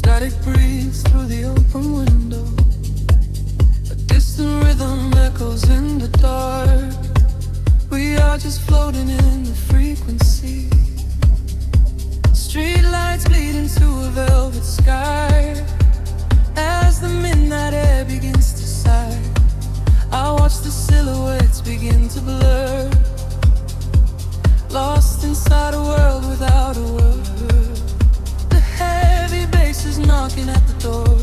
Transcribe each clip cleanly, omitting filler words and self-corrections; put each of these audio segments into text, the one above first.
Static breathes through the open window. A distant rhythm echoes in the dark. We are just floating in the frequency. Street lights bleed into a velvet sky. As the midnight air begins to sigh, I watch the silhouettes begin to blur. Lost inside a world without a word. The heavy bass is knocking at the door.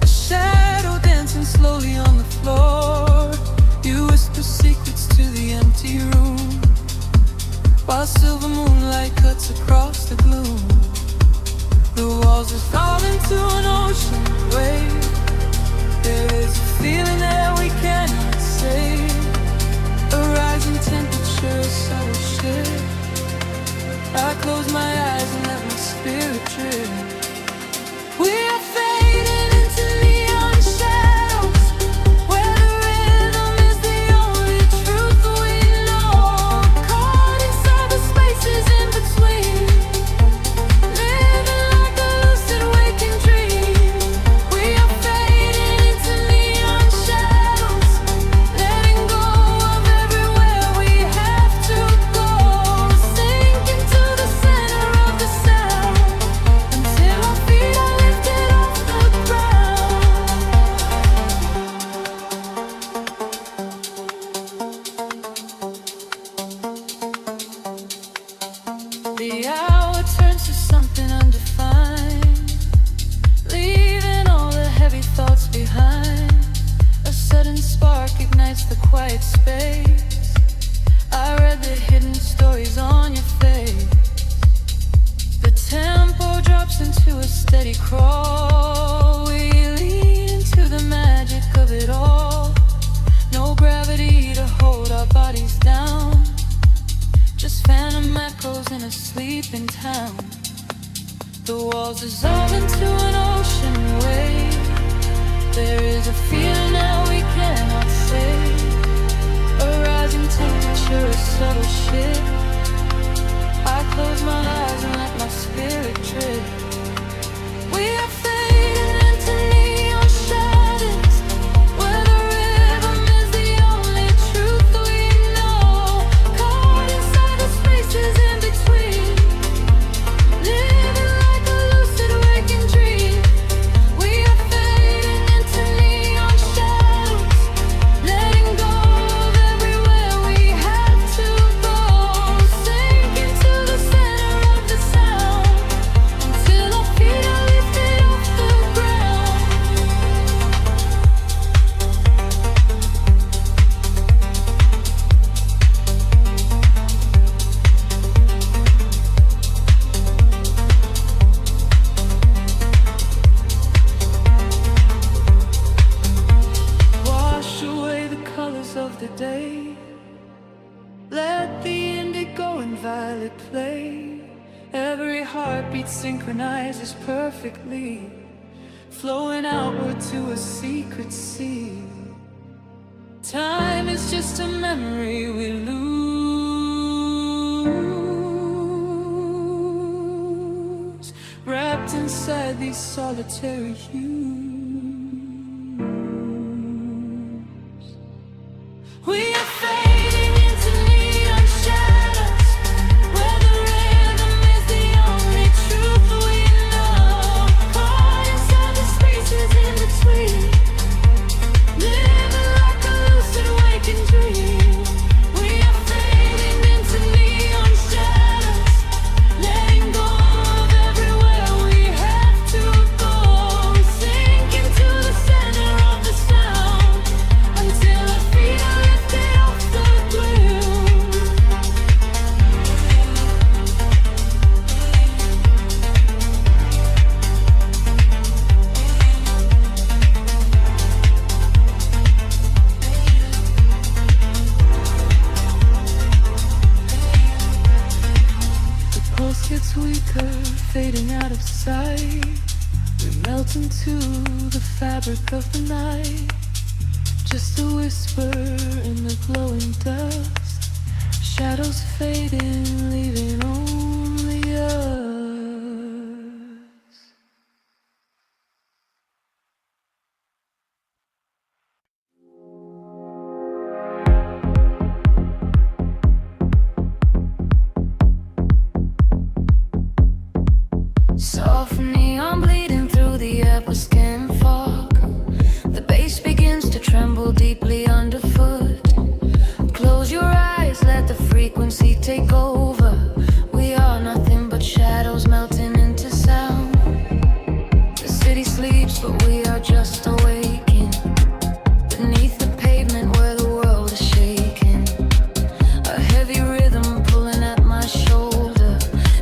A shadow dancing slowly on the floor. You whisper secrets to the empty room, while silver moonlight cuts across the gloom. The walls are falling to an ocean wave. There is a feeling that we cannot say. A rising temperature, a subtle shift. I close my eyes and let my spirit drift. We are fading into neon shadows, where the rhythm is the only truth we know. Caught inside the spaces in between, living like a lucid waking dream. We are fading into neon shadows, letting go of everywhere we have to go. Sink into the center of the sound, until our feet are lifted off the ground. The hour turns to something undefined, leaving all the heavy thoughts behind. A sudden spark ignites the quiet space. I read the hidden stories on your face. The tempo drops into a steady crawl. We lean into the magic of it all. No gravity to hold our bodies down, just phantom echoes in a sleeping town. The walls dissolve into an ocean wave. There is a feeling that we cannot say. A rising temperature, a subtle shift. I close my eyes and let my spirit drift. We are fading into neon shadows, where the rhythm is the only truth we know. Caught inside the spaces in between, living like a lucid waking dream. We are fading into neon shadows, letting go of everywhere we have to go. Sink into the center of the sound, until our feet are lifted off the ground. Wash away the colors of the day. Let the indigo and violet play. Every heartbeat synchronizes perfectly, flowing outward to a secret sea. Time is just a memory we lose, wrapped inside these solitary hues. We are fading into neon shadows, where the rhythm is the only truth we know. Caught inside the spaces in between, living like a lucid waking dream. We are fading into neon shadows, letting go of everywhere we have to go. Sink into the center of the sound, until our feet are lifted off the gloom. The pulse gets weaker, fading out of sight. We melt into the fabric of the night. Just a whisper in the glowing dust. Shadows fading, leaving only us. Soft neon bleeding through the upper skin fog. The bass begins to tremble deeply underfoot. Close your eyes, let the frequency take over. We are nothing but shadows melting into sound. The city sleeps, but we are just awaking beneath the pavement where the world is shaking. A heavy rhythm pulling at my shoulder.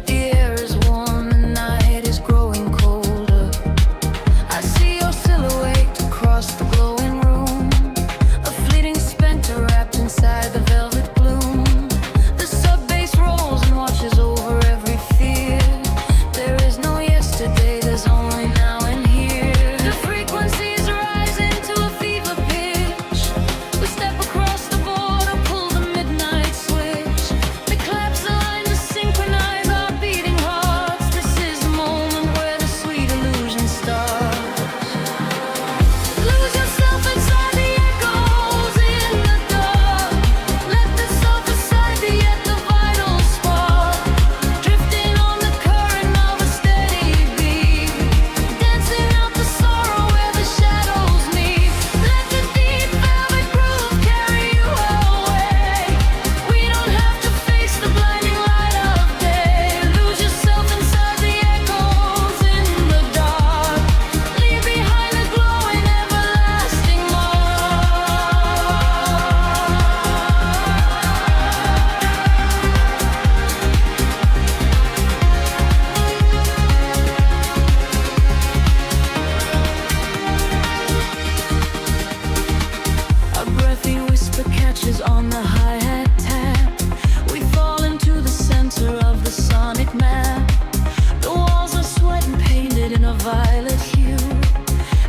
The air is warm, the night is growing colder. I see your silhouette across the glowing room, a fleeting specter wrapped inside the velvet gloom. The sub-bass rolls and watches over every fear. There is no yesterday, there's only now and here. The frequencies rising to a fever pitch. We step across the border, pull the midnight switch. The claps align to synchronize our beating hearts. This is the moment where the sweet illusion starts. Lose yourself inside the echoes in the dark. Let the self aside be at the vital spark. Drifting on the current of a steady beat. Dancing out the sorrow where the shadows meet. Let the deep velvet groove carry you away. We don't have to face the blinding light of day. Lose yourself inside the echoes in the dark. Leave behind the glowing everlasting mark. A breathy whisper catches on the hi-hat tap. We fall into the center of the sonic map. The walls are sweat and painted in a violet hue.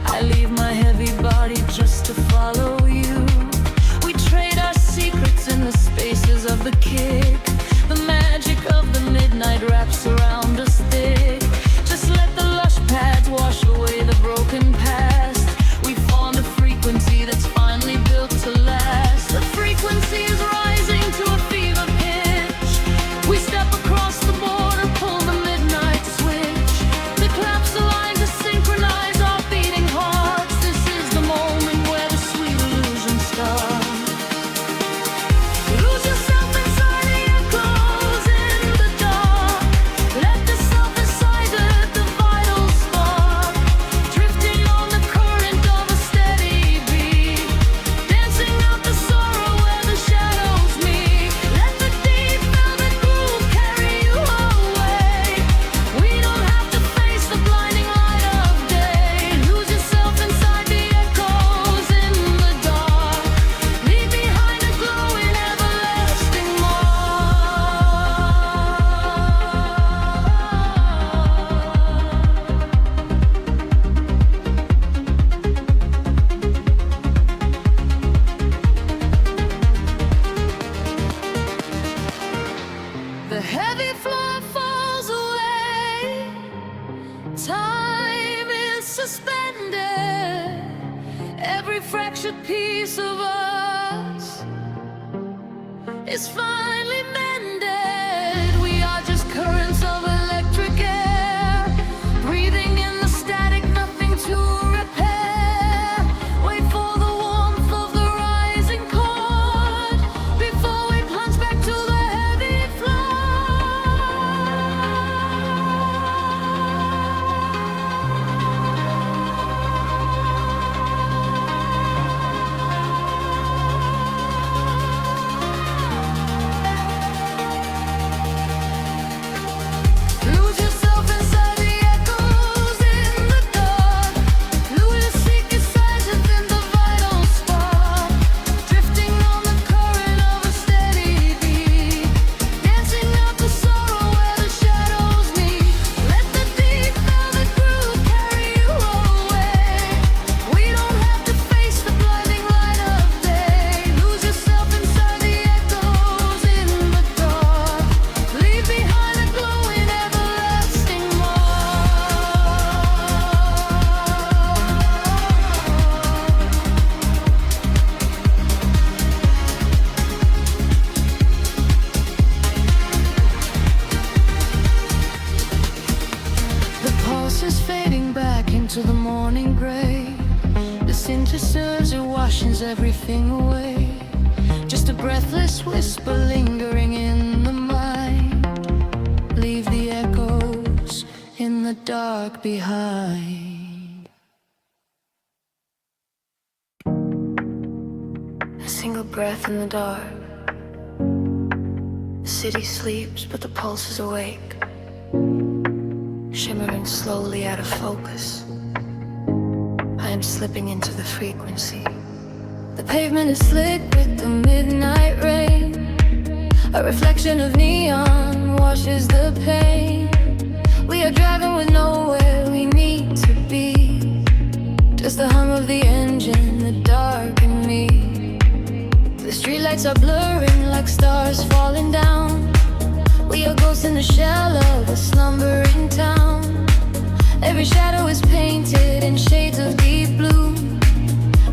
I leave my heavy body just to follow you. We trade our secrets in the spaces of the kick. The magic of the midnight wraps around us thick. Just let the lush pads wash away the broken past. We formed a frequency that's finally built to last. The frequency is rising to a fever pitch. We step across the border, pull the midnight switch. The claps align to synchronize our beating hearts. This is the moment where the sweet illusion starts. Lose yourself inside the echoes in the dark. Let the self aside at the vital spark. Drifting on the current of a steady beat. Dancing out the sorrow where the shadows meet. Let the deep velvet groove carry you away. We don't have to face the blinding light of day. Lose yourself inside the echoes in the dark. Leave behind a glowing everlasting mark. The heavy floor falls away. Time is suspended. Every fractured piece of us is finally mended. We are just currents of electric air, breathing in the static, nothing to repair. Wait for the warmth of the rising chord before we plunge back to the heavy floor. voices fading back into the morning gray. The synthesizer washes everything away. Just a breathless whisper lingering in the mind. Leave the echoes in the dark behind. A single breath in the dark. The city sleeps, but the pulse is awake, shimmering slowly out of focus. I am slipping into the frequency. The pavement is slick with the midnight rain. A reflection of neon washes the pain. We are driving with nowhere we need to be. Just the hum of the engine, the dark and me. The streetlights are blurring like stars falling down. We are ghosts in the shell of a slumbering town. Every shadow is painted in shades of deep blue,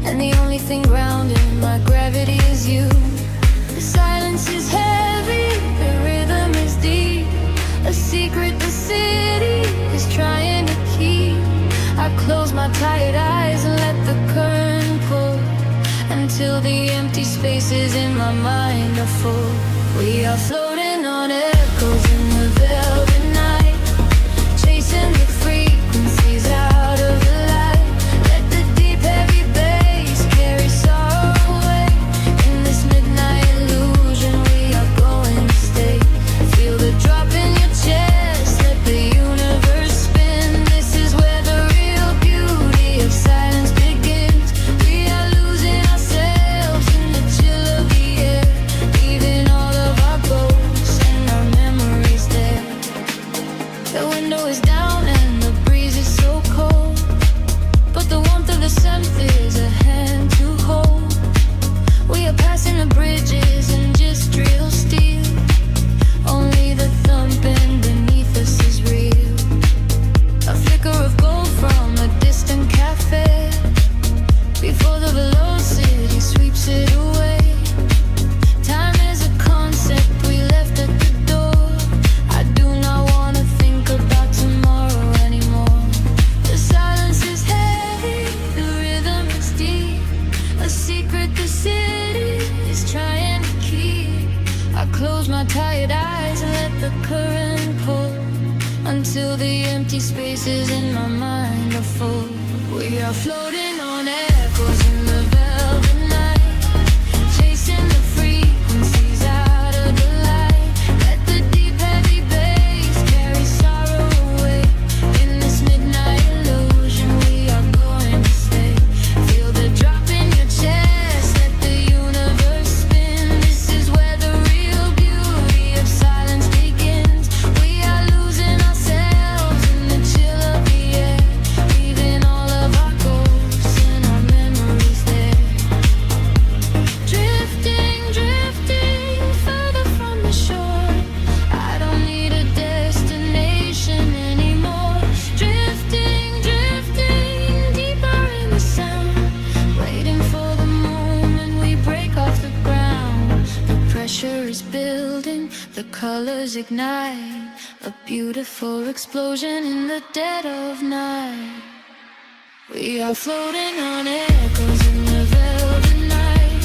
and the only thing grounding my gravity is you. The silence is heavy, the rhythm is deep. A secret the city is trying to keep. I close my tired eyes and let the current pull, until the empty spaces in my mind are full. We are floating on echoes in the velvet night, chasing the frequencies out of the light. Let the deep heavy bass carry sorrow away. In this midnight illusion we are going to stay. Feel the drop in your chest, let the universe spin. This is where the real beauty of silence begins. We are losing ourselves in the chill of the air, leaving all of our ghosts and our memories there. The window is down and the breeze is so cold, but the warmth of the scent is a hand to hold. We are passing the bridges and just real steel. Only the thumping beneath us is real. A flicker of gold from a distant cafe, before the velocity sweeps it away. Time is a concept we left at the door. I do not want to think about tomorrow anymore. The silence is heavy, the rhythm is deep. A secret the city is trying to keep. I close my tired eyes and let the current pull, until the empty spaces in my mind are full. We are floating on echoes in the velvet night, chasing the frequencies out of the light. Let the deep heavy bass carry sorrow away. In this midnight illusion we are going to stay. Feel the drop in your chest, let the universe spin. This is where the real beauty of silence begins. We are losing ourselves in the chill of the air, leaving all of our ghosts and our memories there. Drifting, drifting further from the shore. I don't need a destination anymore. Drifting, drifting deeper in the sound, waiting for the moment we break off the ground. The pressure is building, the colors ignite, a beautiful explosion in the dead of night. We are floating on echoes in the velvet night,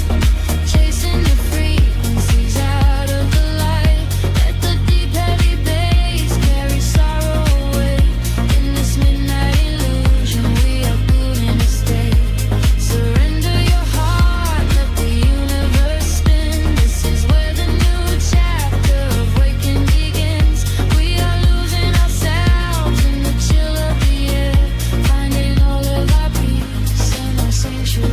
chasing the frequencies out of the light. Let the deep heavy bass carry sorrow away. In this midnight illusion we are going to stay. Surrender your heart, let the universe spin. This is where the new chapter of waking begins. We are losing ourselves in the chill of the air, finding all of our peace and our sanctuary.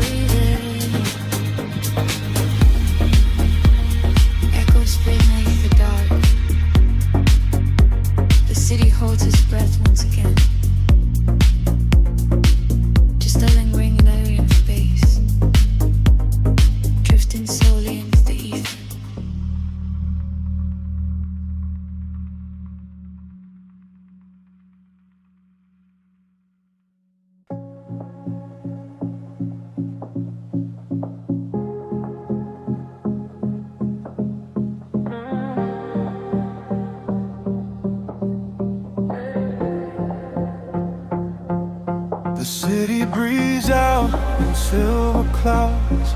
city breeze out in silver clouds.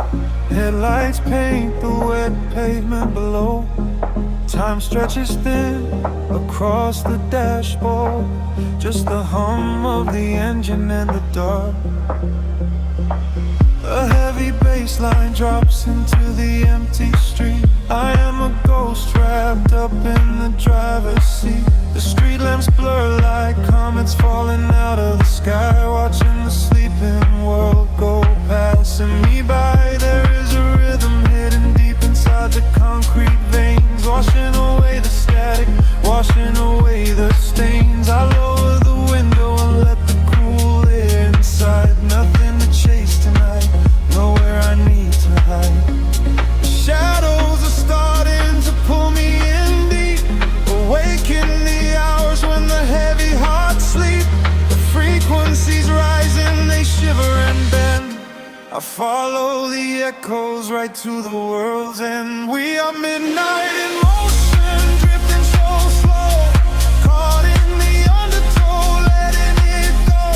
Headlights paint the wet pavement below. Time stretches thin across the dashboard. Just the hum of the engine and the dark. A heavy bass line drops into the empty street. I am a ghost wrapped up in the driver's seat. The street lamps blur like comets falling out of the sky. Watching the sleeping world go passing me by. There is a rhythm hidden deep inside the concrete veins, washing away the static, washing away the stains. I lower the window and let the cool air inside. Nothing to chase tonight, nowhere I need to hide. The shadows are starting to pull me in deep, awaken the hours when the heavy hearts sleep. The frequencies rising, they shiver and bend. I follow the echoes right to the world's end. We are midnight in motion, drifting so slow, caught in the undertow, letting it go.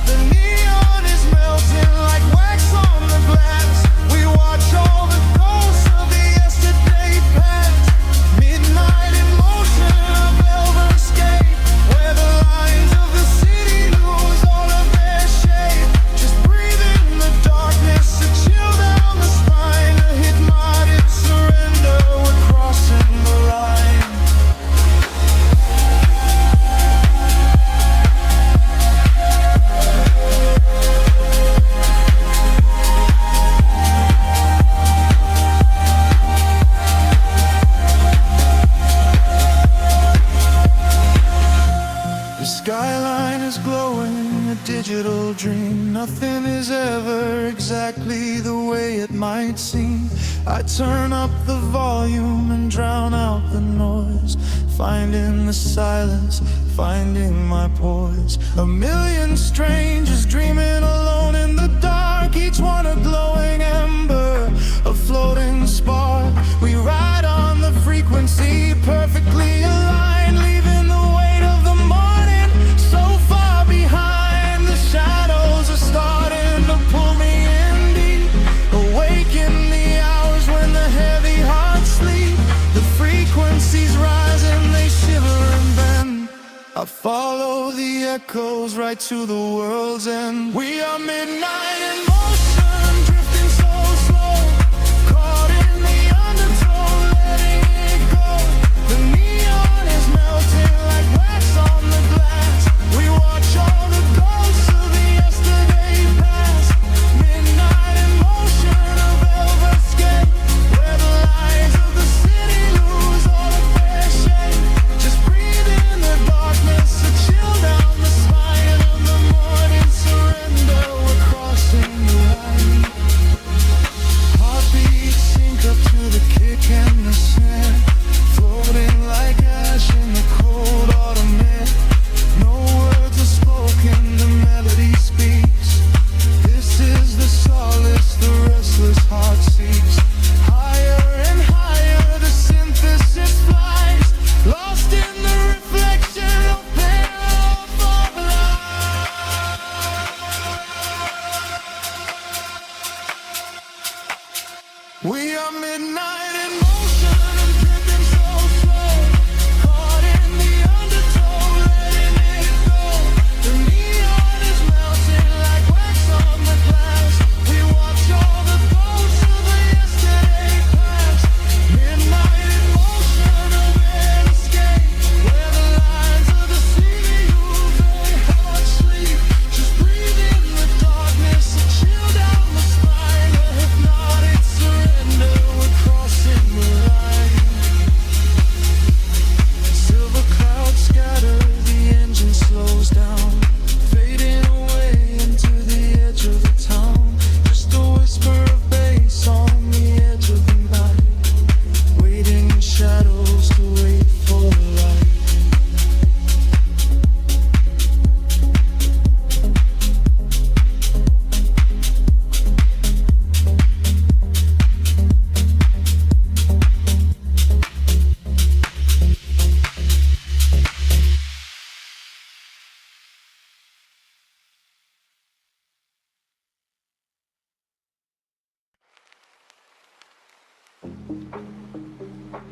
The neon is melting like wax on the glass. We watch all the ghosts of the yesterday past. Midnight in motion, a velvet escape, where the lines of the city lose all of their shape. Just breathe in the darkness, a chill down the spine, a hypnotic surrender. We're crossing the line. The skyline is glowing, a digital dream. Nothing is ever exactly the way it might seem. I turn up the volume and drown out the noise, finding the silence, finding my poise. A million strangers dreaming alone in the dark, each one a glowing ember, a floating spark. We ride on the frequency, perfectly aligned, leaving the weight of the morning so far behind. The shadows are starting to pull me in deep, awaken the hours when the heavy hearts sleep. The frequencies rise and they shiver and bend. I follow the echoes right to the world's end. We are midnight in motion, drifting so slow, caught in the undertow, letting it go. The neon is melting like wax on the glass. We watch all the ghosts of the yesterday past. Midnight in motion, a velvet escape, where the lines of the city lose all of their shape. Just breathe in the darkness, a chill down the spine, and the morning surrender. We're crossing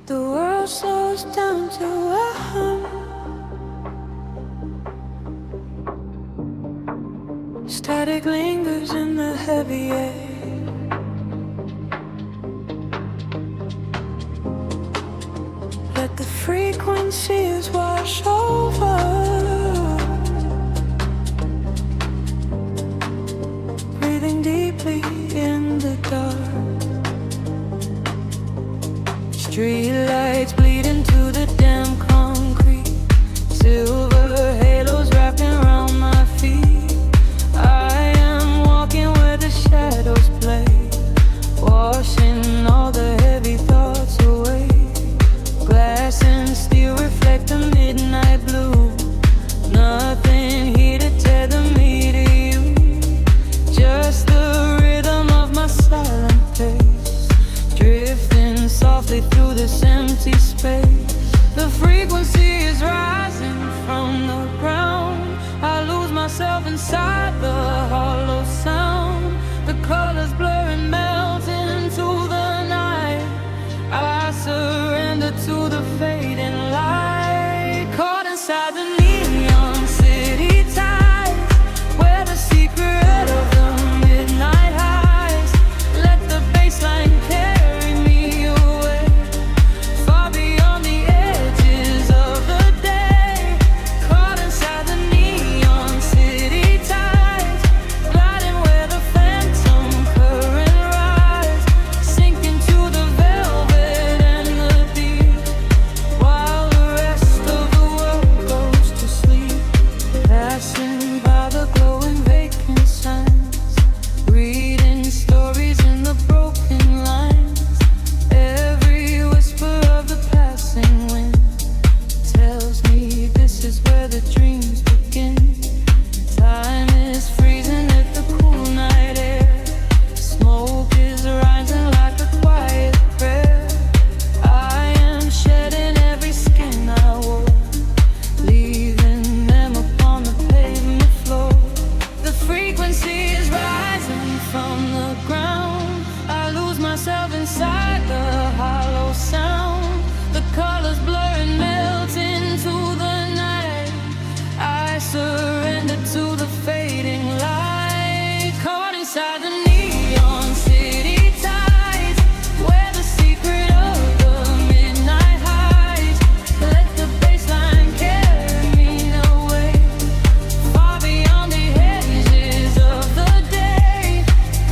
The world slows down to a hum. Static lingers in the heavy air. Let the frequencies wash over. Breathing deeply in the dark. Street lights bleed into the damn concrete. Silver halos wrapping around my feet. I am walking where the shadows play, washing all the heavy thoughts away. Glass and steel reflect the midnight blue. Nothing here to tether me to you. Just the rhythm of my silent pace, drifting softly through this empty space. The frequency is rising from the ground. I lose myself inside the hollow sound. The colors blur and melt into the night. I surrender to the fading light. Caught inside the neon city tides, where the secret of the midnight highs. Let the bassline carry me away, far beyond the edges of the day. Caught inside the neon city tides, gliding where the phantom current rise, sinking to the velvet and the deep, while the rest of the world goes to sleep. Passing by the glowing vacant signs, reading stories in the broken lines. Every whisper of the passing wind tells me this is where the dreams begin. Time is freezing at the cool night air. Smoke is rising like a quiet prayer. I am shedding every skin I wore, leaving them upon the pavement floor. The frequency is rising from the ground. I lose myself inside the hollow sound. The colors blur and melt into the night. I surrender to the fading light. Caught inside the neon city tides, where the secret of the midnight hides. Let the bassline carry me away, far beyond the edges of the day.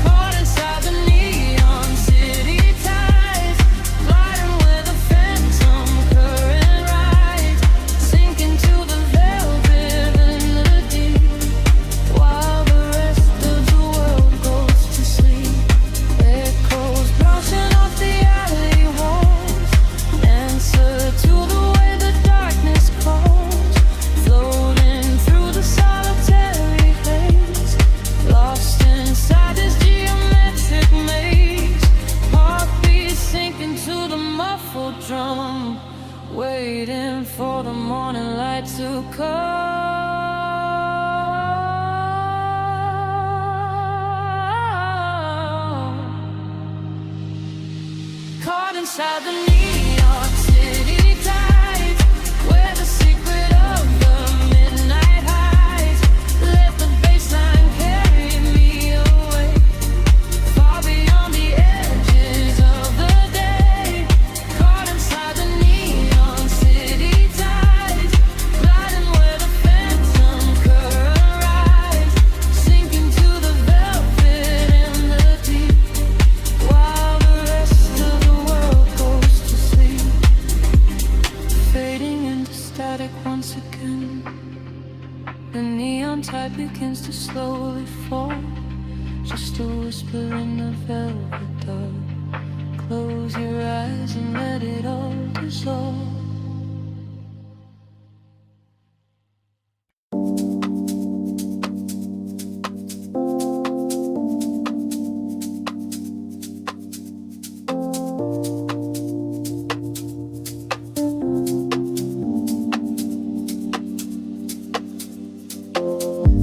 Caught inside the neon city tides, gliding where the phantom current rides, sinking to the velvet and the deep, while the rest of the world goes to sleep. Echoes bouncing off the alley walls, answer to the way the darkness calls, floating through the solitary haze, lost inside this geometric maze. Heartbeats sinking to the muffled drum, waiting for the morning light to come. Caught inside the neon city tides, where the secret of the midnight hides. Let the bassline carry me away, far beyond the edges of the day. Caught inside the neon city tides, gliding where the phantom current rides, sinking to the velvet and the deep, while the rest of the world goes to sleep. Fading into static once again, the neon tide begins to slowly fall. Just a whisper in the velvet dark. Close your eyes and let it all dissolve.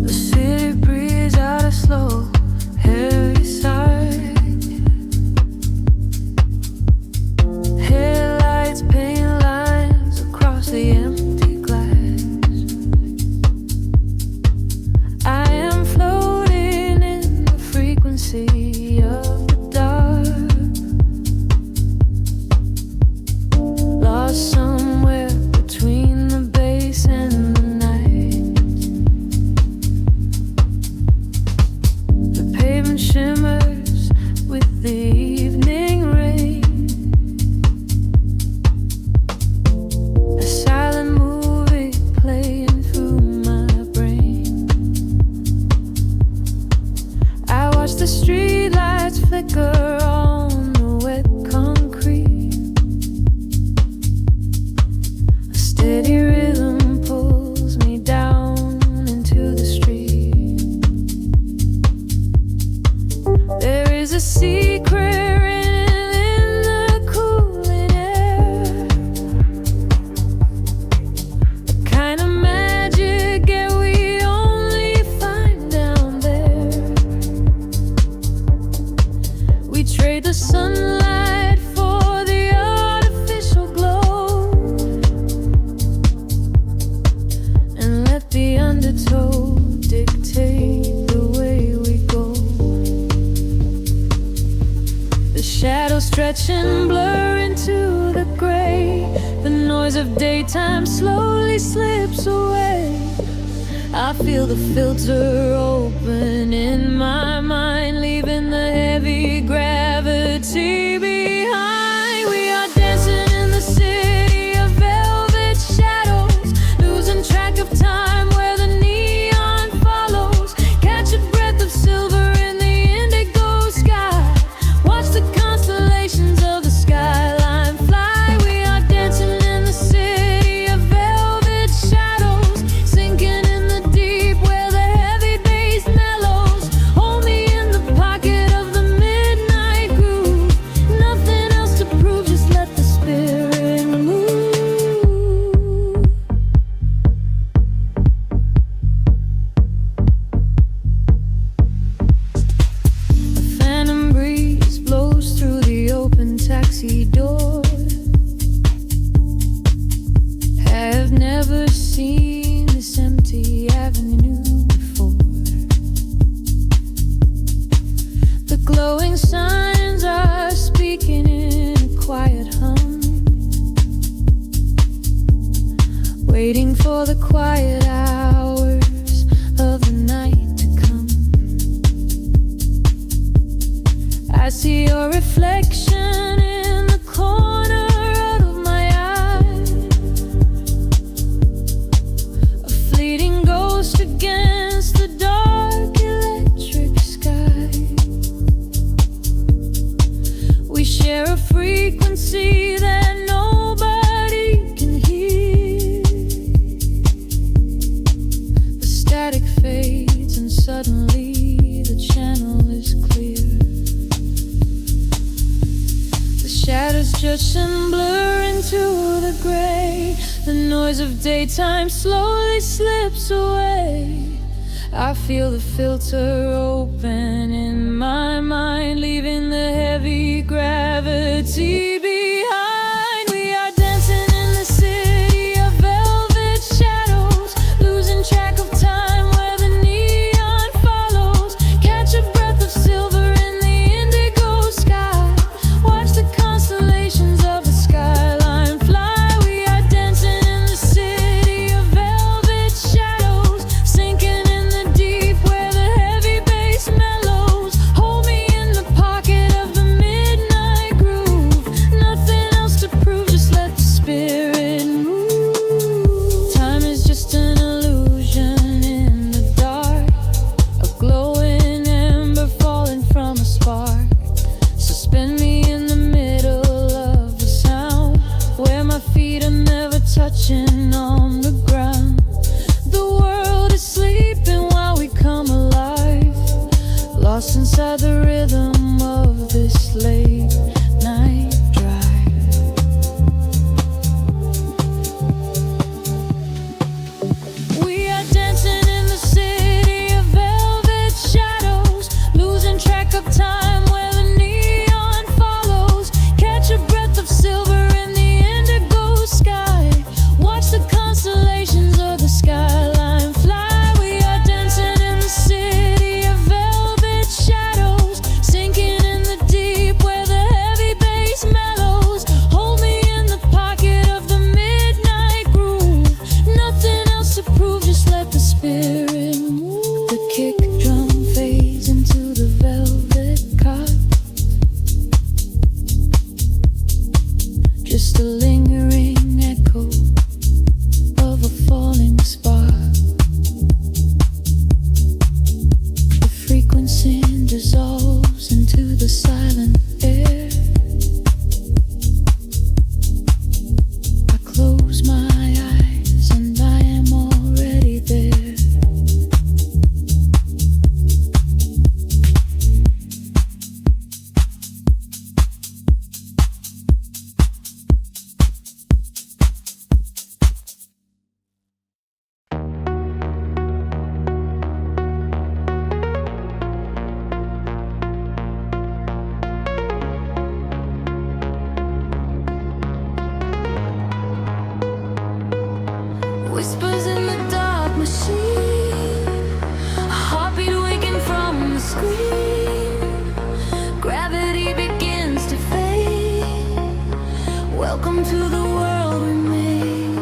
The city breathes out a slow, heavy sigh. streetlights flicker on the wet concrete. A steady rhythm pulls me down into the street. There is a secret the sunlight for the artificial glow, and let the undertow dictate the way we go. The shadows stretch and blur into the gray. The noise of daytime slowly slips away. I feel the filter open in my mind, leaving the heavy gravity behind. We are dancing in the city of velvet shadows, losing track of time where the neon follows. Catch a breath of silver in the indigo sky. Watch the constellations of the skyline fly. We are dancing in the city of velvet shadows, sinking in the deep where the heavy bass mellows. Hold me in the pocket of the midnight groove. Nothing else to prove, just let the spirit move. A phantom breeze blows through the open taxi door. Have never seen this empty avenue before. The glowing signs are speaking in a quiet hum, waiting for the quiet hours of the night to come. I see your reflection in the corner of my eye, a fleeting ghost against the dark electric sky. We share a frequency that nobody can hear. The static fades and suddenly the channel is clear. The shadows stretch and blur into the gray. The noise of daytime slowly slips away. I feel the filter open in my mind, leaving the heavy gravity behind. We are dancing in the city of velvet shadows, losing track of time where the neon follows. Catch a breath of silver in the indigo sky. Watch the constellations of the skyline fly. We are dancing in the city of velvet shadows, sinking in the deep where the heavy bass mellows. Hold me in the pocket of the midnight groove. Nothing else to prove, just let the spirit move. Time is just an illusion in the dark, a glowing ember falling from a spark. Suspend me in the middle of the sound, where my feet are never touching on the ground. The world is sleeping while we come alive, lost inside the rhythm of this late night drive. We are dancing in the city of velvet shadows, losing track of time where the neon follows. Catch a breath of silver in the indigo sky. Watch the constellations of the skyline fly. We are dancing in the city of velvet shadows, sinking in the deep where the heavy bass mellows. Hold me in the pocket of the midnight groove. Nothing else to prove, just let the spirit move. The kick drum fades into the velvet cot, just a lingering echo of a falling spark. The frequency dissolves home to the world we made.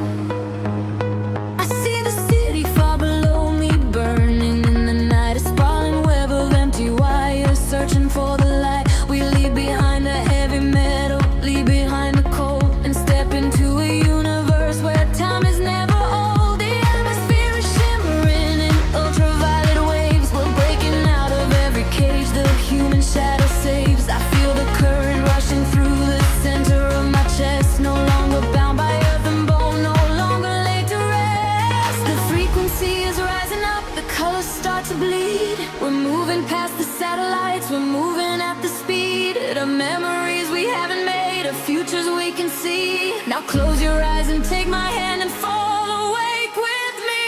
I see the city far below me, burning in the night, a sprawling web of empty wires, searching for the light. We leave behind the heavy metal, leave behind the cold, and step into a universe where time is never old. The atmosphere is shimmering in ultraviolet waves. We're breaking out of every cage the human shadow saves. I feel the current rushing through the center of my chest. No longer bound by earth and bone, no longer laid to rest. The frequency is rising up, the colors start to bleed. We're moving past the satellites, we're moving at the speed of memories we haven't made, of futures we can see. Now close your eyes and take my hand and fall awake with me.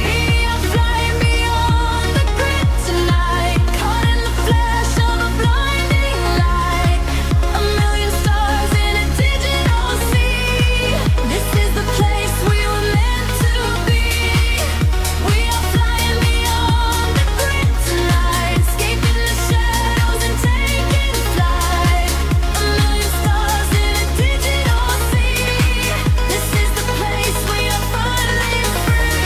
We are flying beyond the grid tonight, caught in the flash of a blinding light. A million stars in a digital sea. This is the place we were meant to be. We are flying beyond the grid tonight, escaping the shadows and taking flight. A million stars in a digital sea. This is the place we are finally free.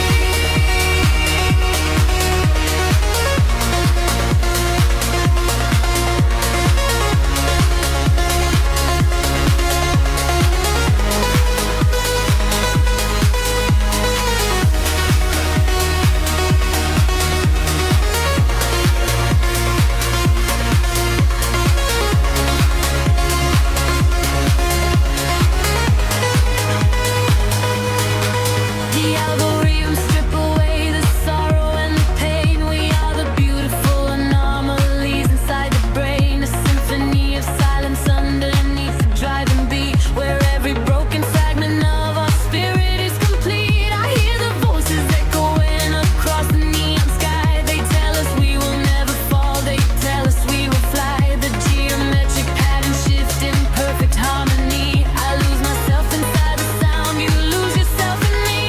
The algorithms strip away the sorrow and the pain. We are the beautiful anomalies inside the brain, a symphony of silence underneath the driving beat, where every broken fragment of our spirit is complete. I hear the voices echoing across the neon sky. They tell us we will never fall, they tell us we will fly. The geometric pattern shift in perfect harmony. I lose myself inside the sound, you lose yourself in me.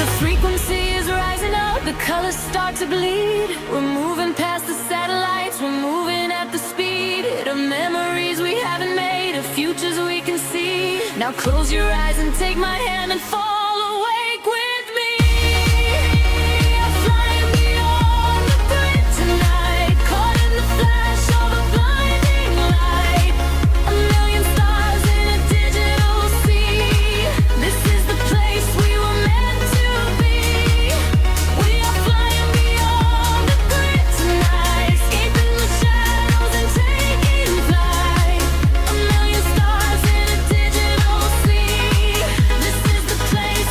The frequency is rising up, the colors start to bleed. We're moving past the satellites, we're moving at the speed of memories we haven't made, of futures we can see. Now close your eyes and take my hand and fall awake with me. We are flying beyond the grid tonight, caught in the flash of a blinding light. A million stars in a digital sea. This is the place we were meant to be. We are flying beyond the grid tonight, escaping the shadows and taking flight. A million stars in a digital sea. This is the place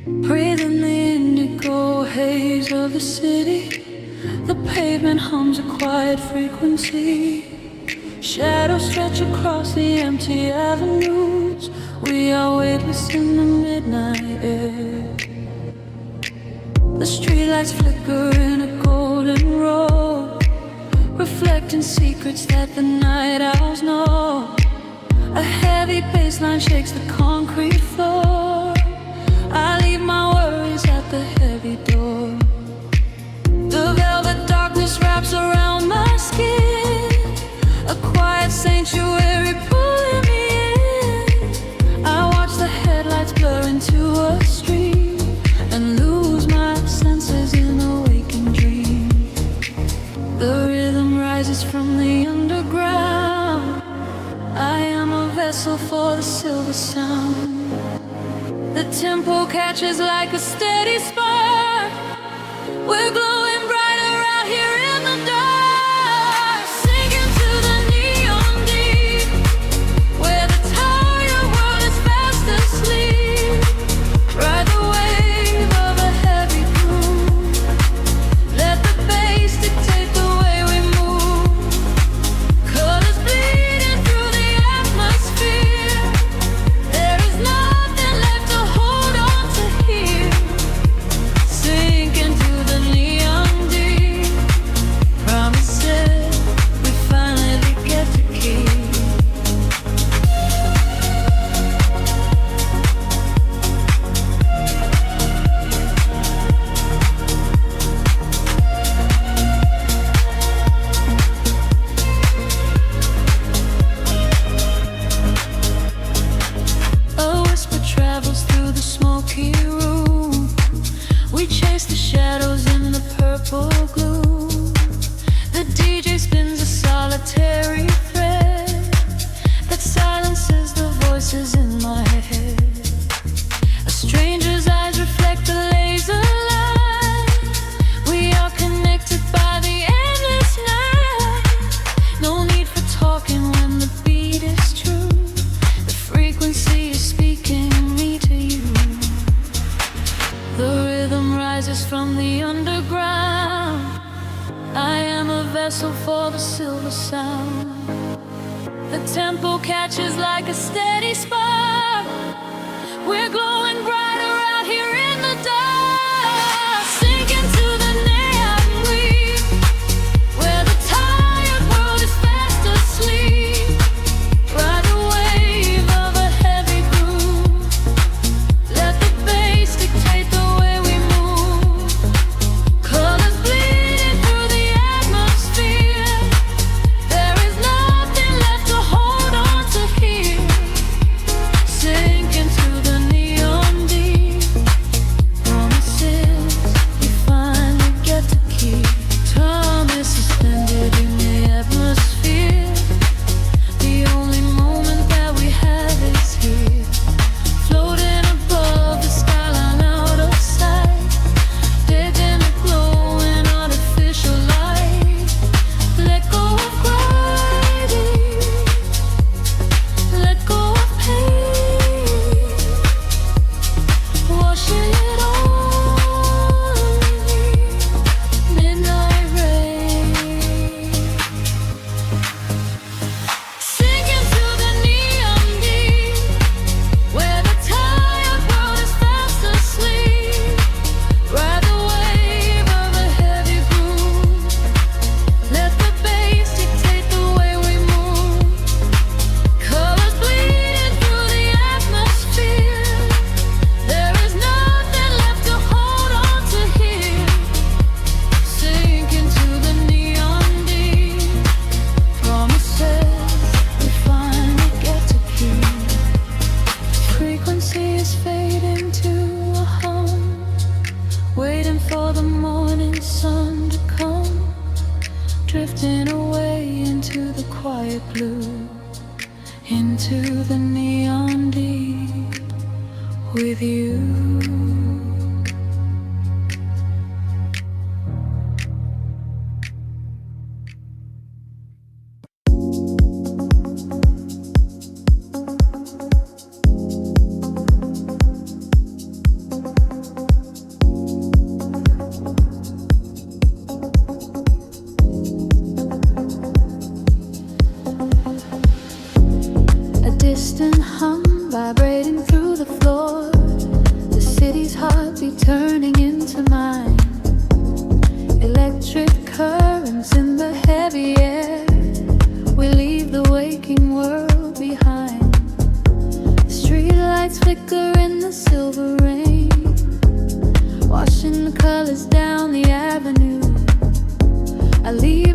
Breathing the indigo haze of the city. The pavement hums a quiet frequency. Shadows stretch across the empty avenues. We are weightless in the midnight air. The streetlights flicker in a golden row, reflecting secrets that the night owls know. A heavy bass line shakes the concrete floor. I leave my worries at the heavy door. The velvet darkness wraps around my skin, a quiet sanctuary pulling me in. I watch the headlights blur into a stream and lose my senses in a waking dream. The rhythm rises from the underground. I am a vessel for the silver sound. The tempo catches like a steady spark. We're glowing brighter out here in the dark, sinking to the neon deep, where the tired world is fast asleep. Ride the wave of a heavy groove. Let the bass dictate the way we move. Colors bleeding through the atmosphere. There is nothing left to hold on to here. Sinking to the neon deep. Promises we finally get to keep. A whisper travels through the smoky room. We chase the shadows in the purple gloom. The DJ spins a solitary thread that silences the voices in my head. A stranger's eyes reflect the laser light. We are connected by the endless night. No need for talking when the beat is true. The frequency is speaking me to you. The rhythm rises from the underground. I am a vessel for the silver sound. The tempo catches like a steady spark. We're glowing brighter out here in the dark, sinking to the neon weave, where the tired world is fast asleep. Ride the wave of a heavy groove. Let the bass dictate the way we move. Colors bleeding through the atmosphere. There is nothing left to hold on to here. Sinking to the neon deep.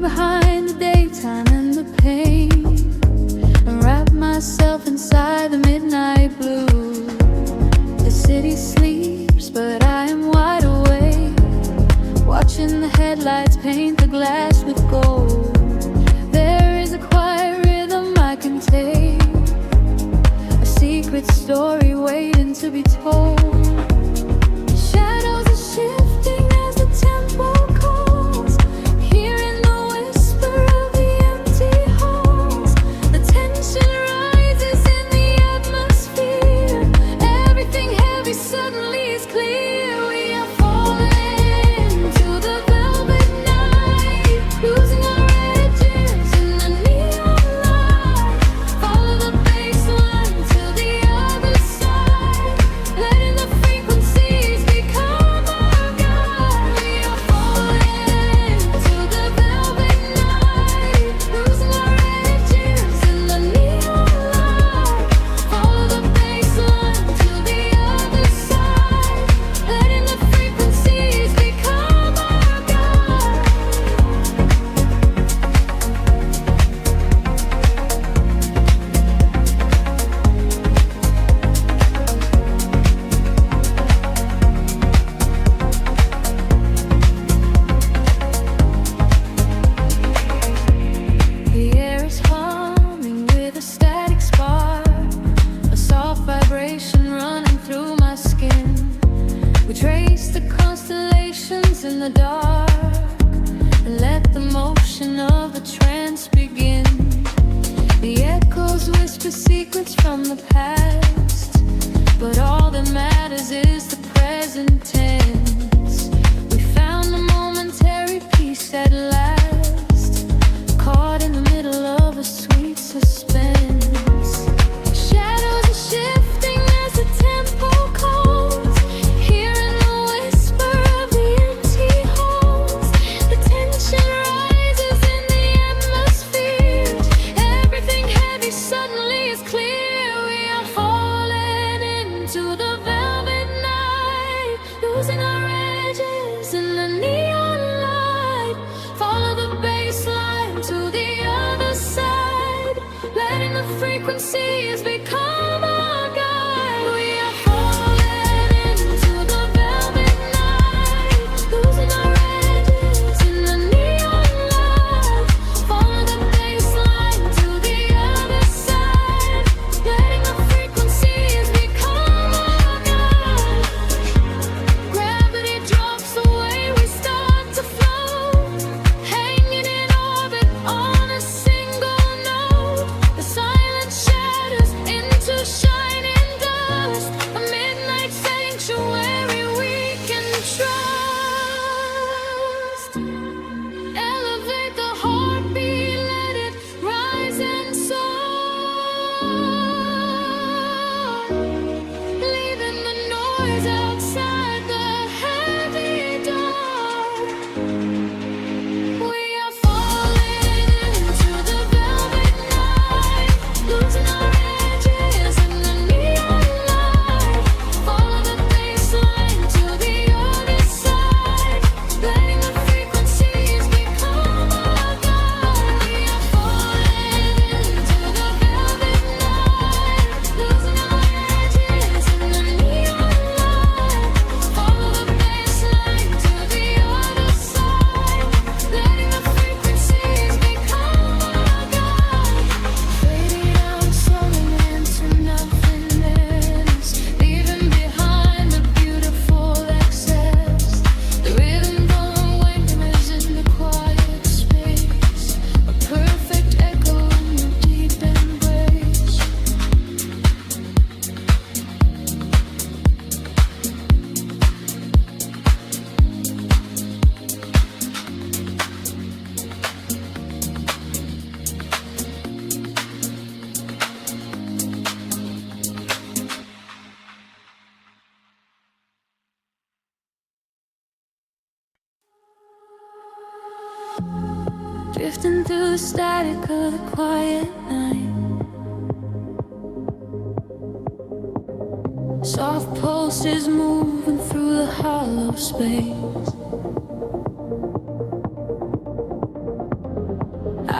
behind the daytime and the pain, and wrap myself inside the midnight blue. The city sleeps, but I am wide awake, watching the headlights paint the glass with gold. There is a quiet rhythm I can take, a secret story waiting to be told. Shadows are shifting as the tempo calls, hearing the whisper of the empty halls. The tension rises in the atmosphere, everything heavy suddenly is clear. We are falling to the velvet night, losing our edges in the neon light. Follow the bass line to the other side, letting the frequencies become our guide. We are falling to the velvet night, losing our edges in the neon light. Follow the bass line to the other side, letting the frequencies become our guide. The air is humming with a static spark, a soft vibration running through my skin. We trace the constellations in the dark, and let the motion of the trance begin. The echoes whisper secrets from the past, but all that matters is the present tense. We found a momentary peace at last, caught in the middle of a sweet suspense. Shadows are shifting as the tempo calls, hearing the whisper of the empty halls. The tension rises in the atmosphere, everything heavy suddenly is clear. We are falling into the velvet night, losing our edges in the neon light. Follow the bass line to the other side, letting the frequencies become our guide. We are falling into the velvet night, losing our edges in the neon light. Follow the bass line to the other side, letting the frequencies become our guide. Gravity drops away, we start to float, hanging in orbit on a single note. The silence shatters into shining dust, a midnight sanctuary we can trust. Elevate the heartbeat, let it rise and soar, leaving the noise outside the heavy dark. We are falling into the velvet night, losing our edges in the neon light. Follow the bass line to the other side, letting the frequencies become our guide. We are falling into the velvet night, losing our edges in the neon light. Follow the bass line to the other side, letting the frequencies become our guide. Fading out, slowing into nothingness, leaving behind the beautiful excess. The rhythm unwinders in the quiet space, a perfect echo in your deep embrace. Drifting through the static of the quiet night, soft pulses moving through the hollow space.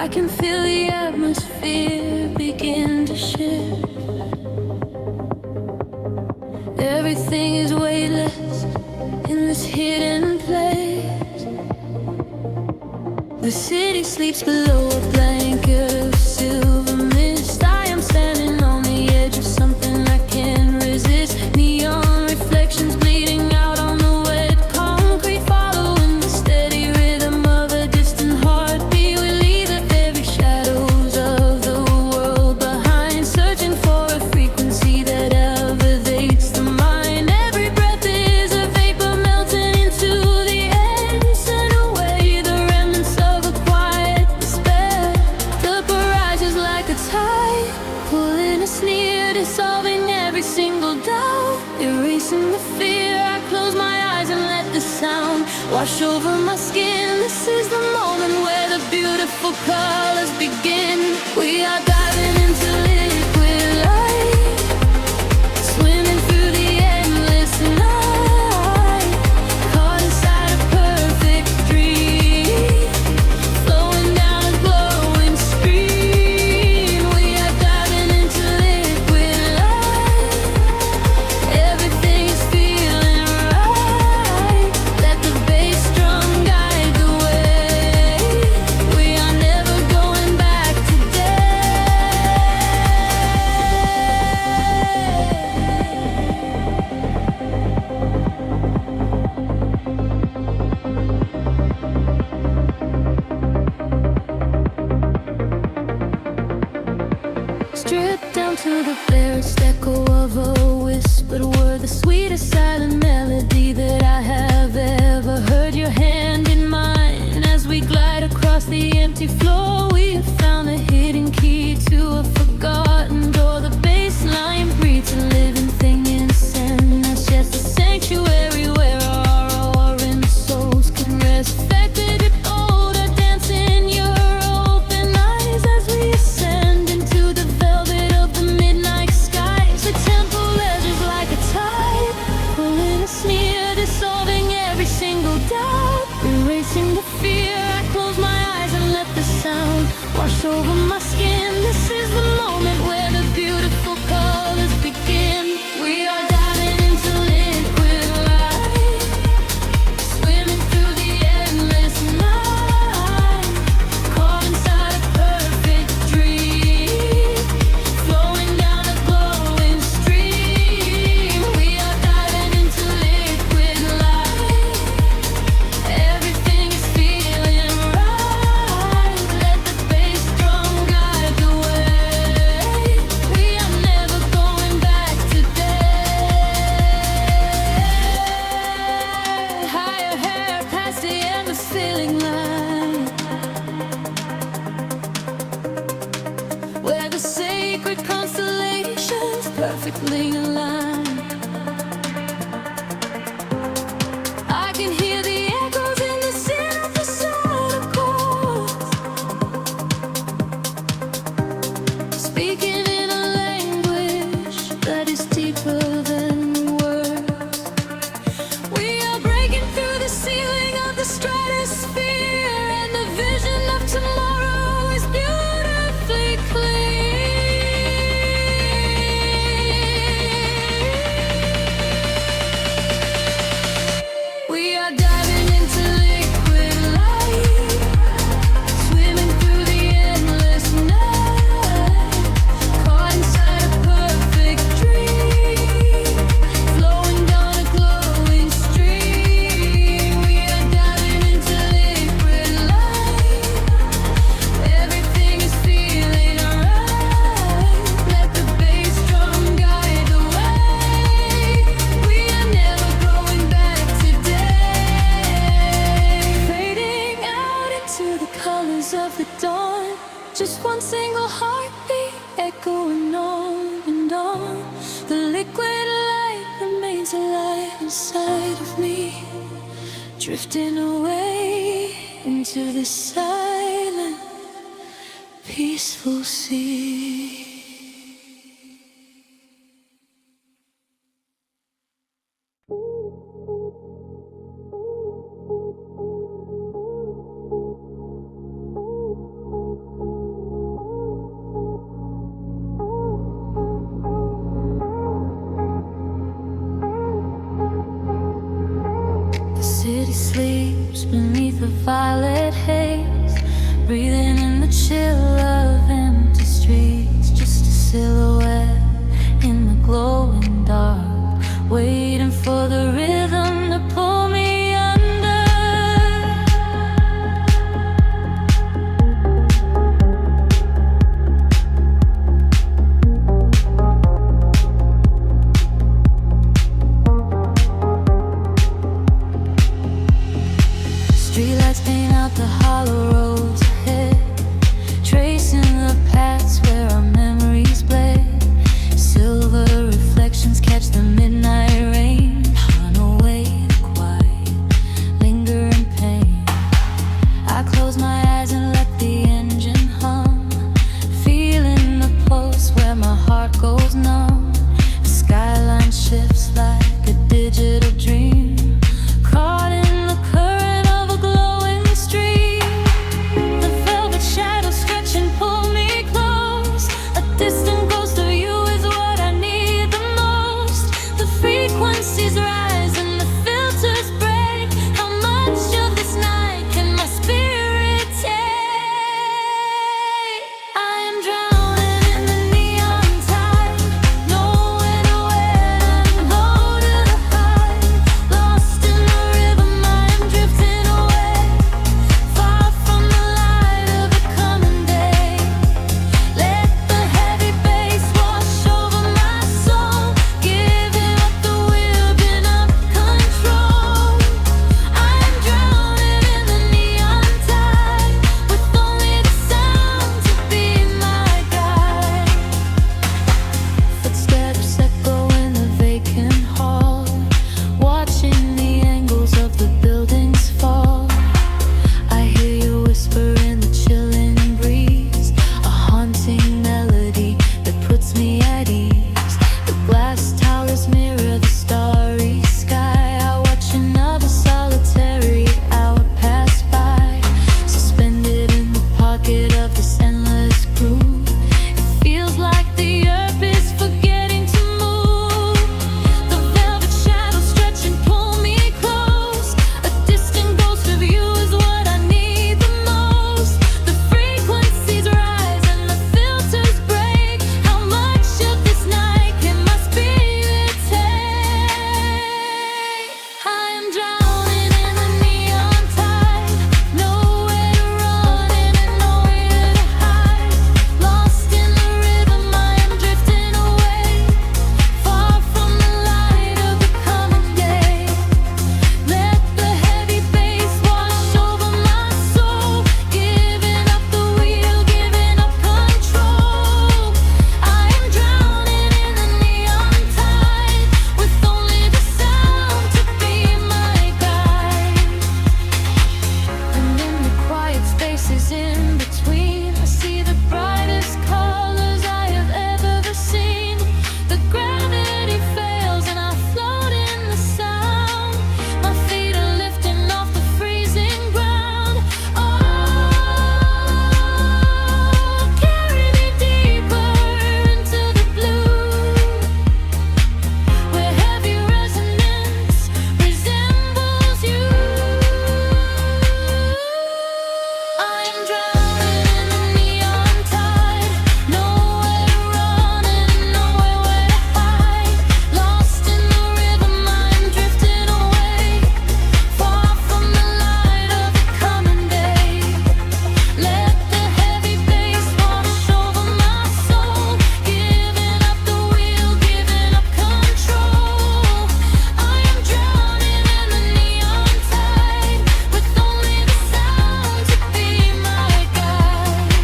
I can feel the atmosphere begin to shift. Everything is weightless in this hidden place. The city sleeps below a blanket of silver mist. I am standing on the edge of something I can't resist. Neon reflections bleeding out on the wet concrete, following the steady rhythm of a distant heartbeat. We leave the very shadows of the world behind, searching for a frequency that elevates the mind. Every breath is a vapor melting into the air, send away the remnants of a quiet despair. The barrage is like a tide, pulling us near, dissolving every single doubt, erasing the fear. I close my eyes and let the sound wash over my skin. This is the moment where the beautiful colors begin. We are diving into liquid light, swimming through the endless night, caught inside a perfect dream, flowing down a glowing stream. We are diving into liquid light, everything is feeling right. Let the bass drum guide the way. We are never going back today. Stripped down to the barest echo of a whispered word, the sweetest silent melody that I have ever heard. Your hand in mine as we glide across the empty floor. We have found the hidden key to a forgotten door. The bass line breathes a living thing in sand. That's just a sanctuary where our roaring souls can rest. Affected with odor, dance in your open eyes as we ascend into the velvet of the midnight skies. The temple ledges like a tide, pulling us near, dissolving every single doubt, erasing the fear. I close my eyes and let the sound wash over my skin. This is the moment where the beautiful colors begin. We are diving into liquid light, swimming through the endless night, caught inside a perfect dream, flowing down a glowing stream. We are diving into liquid light, everything is feeling right. Let the bass drum guide the way. We are never going back today. Higher hair past the endless feeling line, where the sacred constellations perfectly align. I can hear the echoes in the synthesizer chords, speaking in a language that is deeper than words. We are breaking through the ceiling of the stratosphere, and the vision of tomorrow is beautifully clear. We are diving into liquid light, swimming through the endless night, caught inside a perfect dream, flowing down a glowing stream. We are diving into liquid light, everything is feeling right. Let the bass drum guide the way. We are never going back today. Fading out into the colors of the dawn, just one single heartbeat echoing on and on. The liquid light remains alive inside of me, drifting away into the silent, peaceful sea. sleeps beneath a violet haze, breathing in the chill of empty streets. Just a silhouette in the glowing dark, waiting for the rhythm to pull me under. Streetlights paint out the hollow roads ahead, tracing the paths where our memories bled. Silver reflections catch the midnight rain, run away the quiet, lingering pain. I close my eyes and let the engine hum, feeling the pulse where my heart goes numb. The skyline shifts like a digital dream, caught in the current of a glowing stream. The velvet shadows stretch and pull me close. A distant ghost of you is what I need the most. The frequencies rise and the filters break. How much of this night can my spirit take? I am drowning in the neon tide, nowhere to wed and low to the high. Lost in the rhythm, I am drifting away, far from the light of the coming day. Let the heavy bass wash over my soul, giving up the wheel, giving up control. I am drowning in the neon tide, with only the sound to be my guide. Footsteps echo in the vacant hall, watching the angles of the buildings fall. I hear you whisper in the chilling breeze, a haunting melody that puts me at ease. The glass towers mirror the starry sky. I watch another solitary hour pass by, suspended in the pocket of this endless groove. It feels like the earth is forgetting to move. The velvet shadows stretch and pull me close. A distant ghost of you is what I need the most. The frequencies rise and the filters break. How much of this night can my spirit take? I am drowning in the neon tide, nowhere to run and nowhere to hide. Lost in the rhythm, I am drifting away, far from the light of the coming day. Let the heavy bass wash over my soul, giving up the wheel, giving up control. I am drowning in the neon tide, with only the sound to be my guide. And in the quiet spaces in between, I see the brightest colors I have ever seen. The gravity fails and I float in the sound. My feet are lifting off the freezing ground. Oh, carry me deeper into the blue, where heavy resonance resembles you. I am drowning in the neon tide, nowhere to run and nowhere to hide. Lost in the rhythm, I am drifting away, far from the light of the coming day. Let the heavy bass wash over my soul, giving up the wheel, giving up control. I am drowning in the neon tide, with only the sound to be my guide.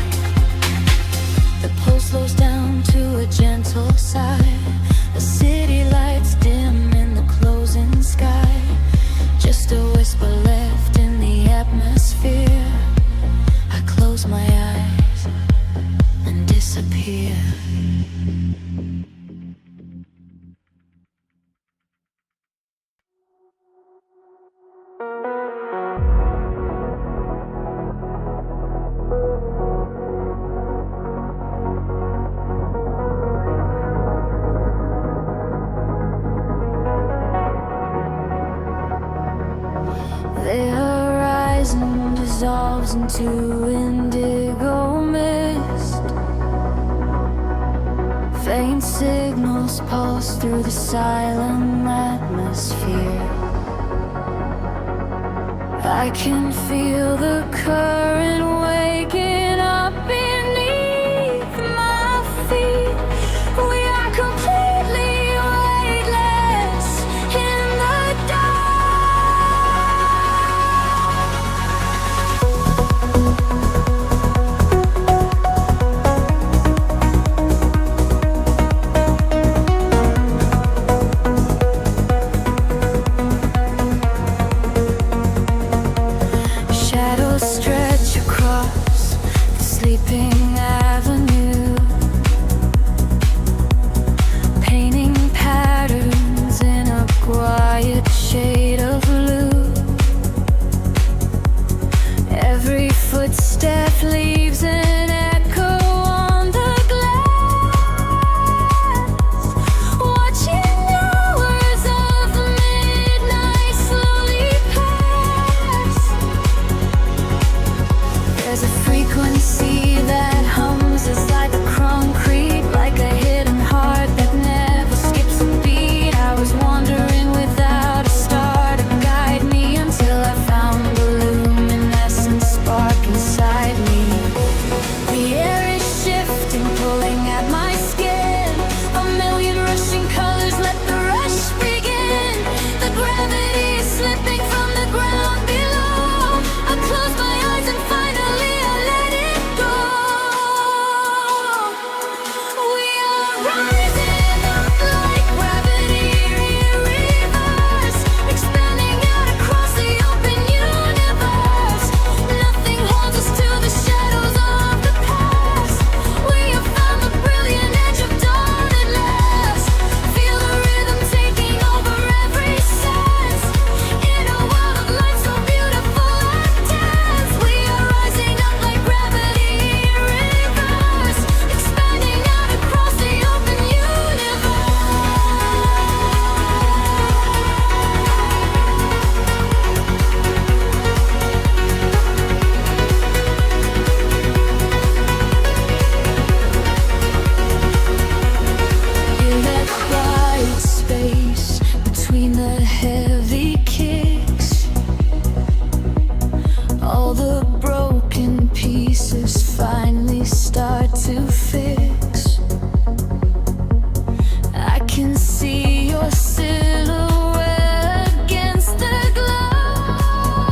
The pulse slows down to a gentle sigh. The city lights dim in the closing sky. Just a whisper left in the atmosphere. I close my eyes and disappear. dissolves into indigo mist. Faint signals pulse through the silent atmosphere. I can feel the current waking up beneath my feet. We are completely weightless in the stretch across the sleeping avenue, painting patterns in a quiet shade of blue. Every footstep leaves an echo on the glass, watching hours of midnight slowly pass. There's a frequency that hums inside the concrete, like a hidden heart that never skips a beat. I was wandering without a star to guide me until I found the luminescent spark inside me. The air is shifting, pulling at my skin. A million rushing colors, let the rush begin. The gravity is slipping from the ground below. I close my eyes and finally I let it go. We are rising up like gravity in reverse, expanding out across the open universe. Nothing holds us to the shadows of the past. We have found the brilliant edge of dawn at last. Feel the rhythm taking over every sense. In a world of light so beautiful and dense, we are rising up like gravity in reverse, expanding out across the open universe. In that quiet space between the heavy kicks, all the broken pieces finally start to fix. I can see your silhouette against the glow,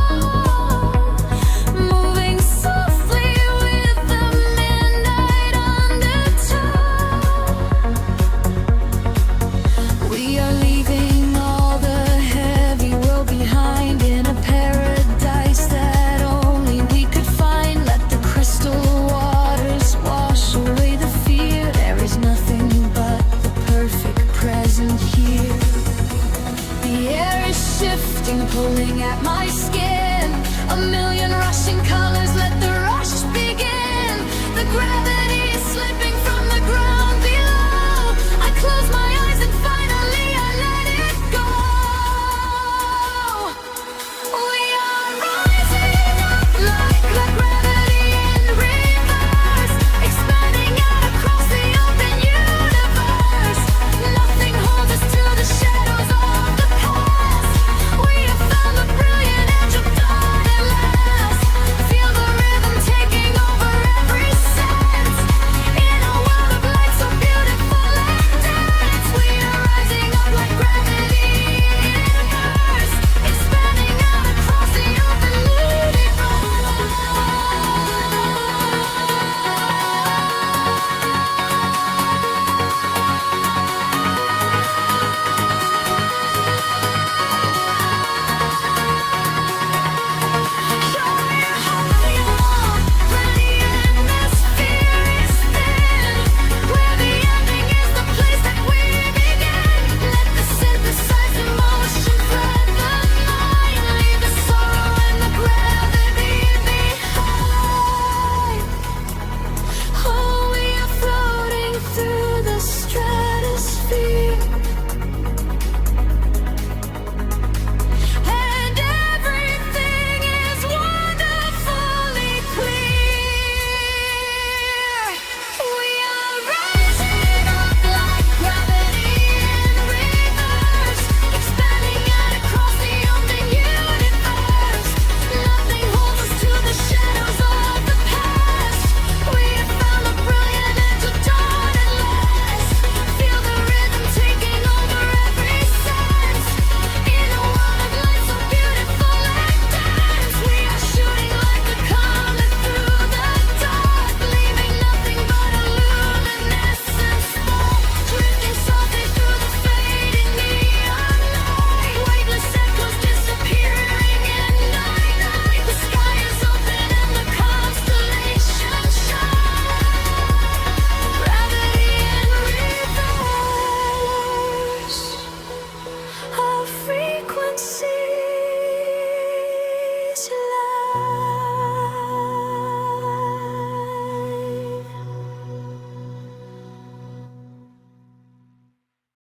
moving softly with the midnight undertow. We are leaving all the heavy world behind in a paradise that only we could find. Let the crystal waters wash away the fear. There is nothing but the perfect present here. The air is shifting, pulling at my skin. A million rushing colors,